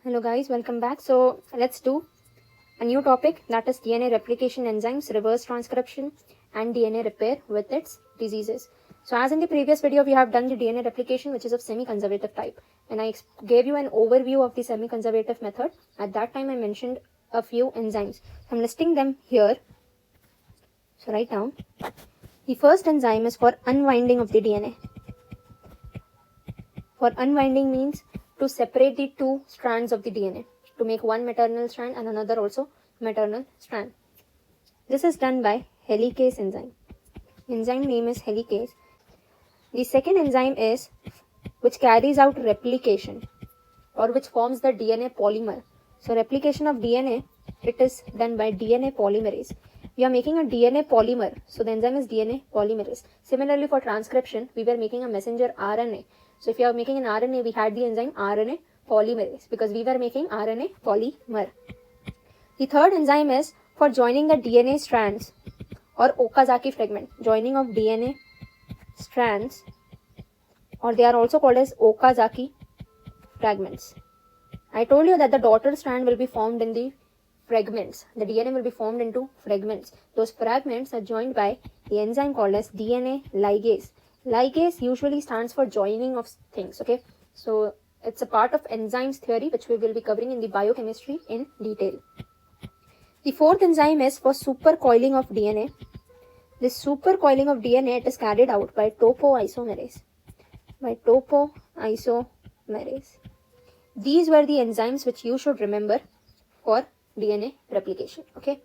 Hello guys, welcome back. So let's do a new topic, that is DNA replication enzymes, reverse transcription and DNA repair with its diseases. So as in the previous video, we have done the DNA replication, which is of semi-conservative type, and I gave you an overview of the semi-conservative method. At that time I mentioned a few enzymes. I'm listing them here. So write down. The first enzyme is for unwinding of the DNA. For unwinding means to separate the two strands of the DNA, to make one maternal strand and another also maternal strand. This is done by helicase enzyme. Enzyme name is helicase. The second enzyme is which carries out replication or which forms the DNA polymer. So replication of DNA, it is done by DNA polymerase. We are making a DNA polymer, so the enzyme is DNA polymerase. Similarly, for transcription, we were making a messenger RNA. So if you are making an RNA, we had the enzyme RNA polymerase because we were making RNA polymer. The third enzyme is for joining the DNA strands or Okazaki fragment, joining of DNA strands, or they are also called as Okazaki fragments. I told you that the daughter strand will be formed in the fragments. The DNA will be formed into fragments. Those fragments are joined by the enzyme called as DNA ligase. Ligase usually stands for joining of things, okay? So it's a part of enzymes theory which we will be covering in the biochemistry in detail. The fourth enzyme is for supercoiling of DNA. This supercoiling of DNA, it is carried out by topoisomerase. These were the enzymes which you should remember for DNA replication, okay?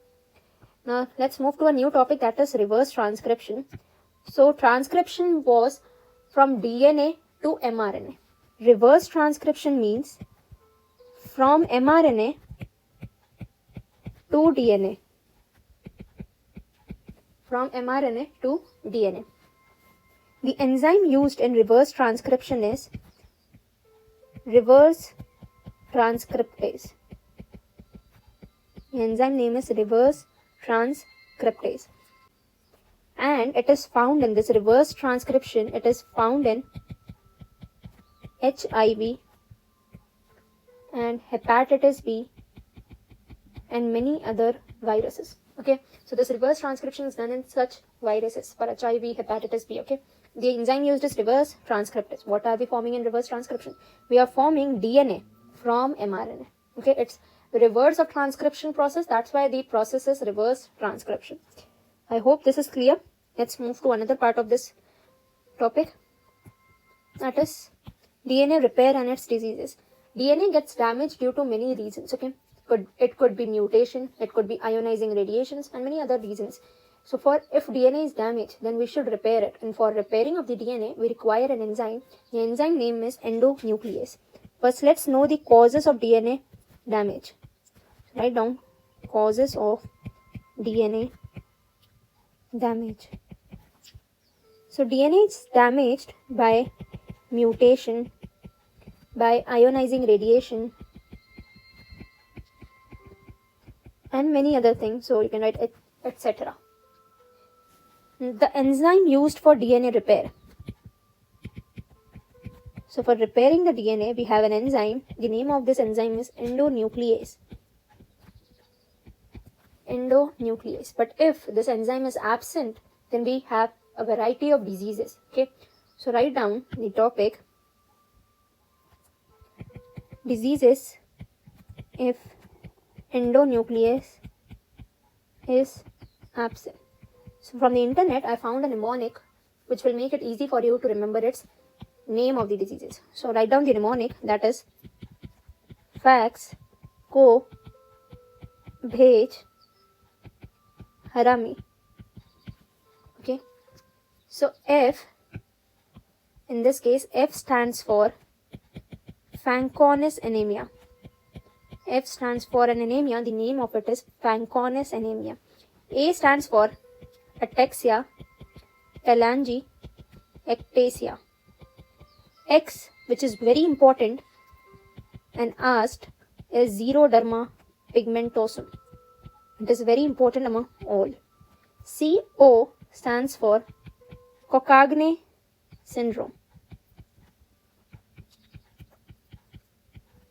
Now let's move to a new topic, that is reverse transcription. So transcription was from DNA to mRNA. Reverse transcription means from mRNA to DNA. From mRNA to DNA. The enzyme used in reverse transcription is reverse transcriptase. The enzyme name is reverse transcriptase. And it is found in this reverse transcription, it is found in HIV and hepatitis B and many other viruses. Okay, so this reverse transcription is done in such viruses for HIV, hepatitis B. Okay, the enzyme used is reverse transcriptase. What are we forming in reverse transcription? We are forming DNA from mRNA. Okay, it's reverse of transcription process. That's why the process is reverse transcription. I hope this is clear. Let's move to another part of this topic, that is DNA repair and its diseases. DNA gets damaged due to many reasons. Okay, it could be mutation, it could be ionizing radiations and many other reasons. So if DNA is damaged, then we should repair it, and for repairing of the DNA we require an enzyme. The enzyme name is endonuclease. First let's know the causes of DNA damage. Write down causes of DNA damage. So DNA is damaged by mutation, by ionizing radiation and many other things. So you can write etc. The enzyme used for DNA repair. So for repairing the DNA, we have an enzyme. The name of this enzyme is endonuclease. Endonuclease. But if this enzyme is absent, then we have a variety of diseases. Okay, so write down the topic, diseases if endonuclease is absent. So from the internet I found a mnemonic which will make it easy for you to remember its name of the diseases. So write down the mnemonic, that is fax ko bhej harami. Okay, so F, in this case F stands for Fanconi anemia. F stands for an anemia, the name of it is Fanconi anemia. A stands for ataxia telangiectasia. X, which is very important and asked, is xeroderma pigmentosum. It is very important among all. CO stands for Cockaigne syndrome.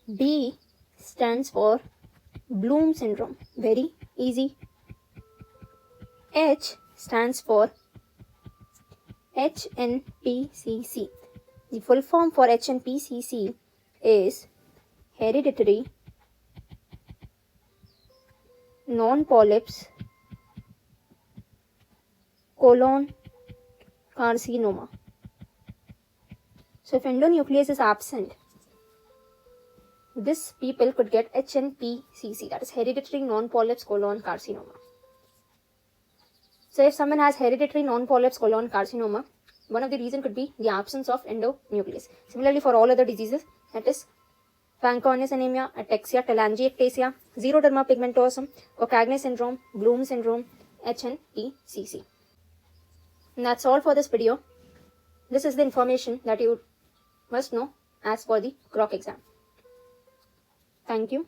B stands for Bloom syndrome. Very easy. H stands for HNPCC. The full form for HNPCC is hereditary non-polyps colon carcinoma. So if endonuclease is absent, this people could get HNPCC, that is hereditary non-polyps colon carcinoma. So if someone has hereditary non-polyps colon carcinoma, one of the reasons could be the absence of endonuclease. Similarly, for all other diseases, that is Fanconi anemia, ataxia, telangiectasia, xeroderma pigmentosum, Cockaigne syndrome, Bloom syndrome, HNPCC. And that's all for this video. This is the information that you must know as for the CROC exam. Thank you.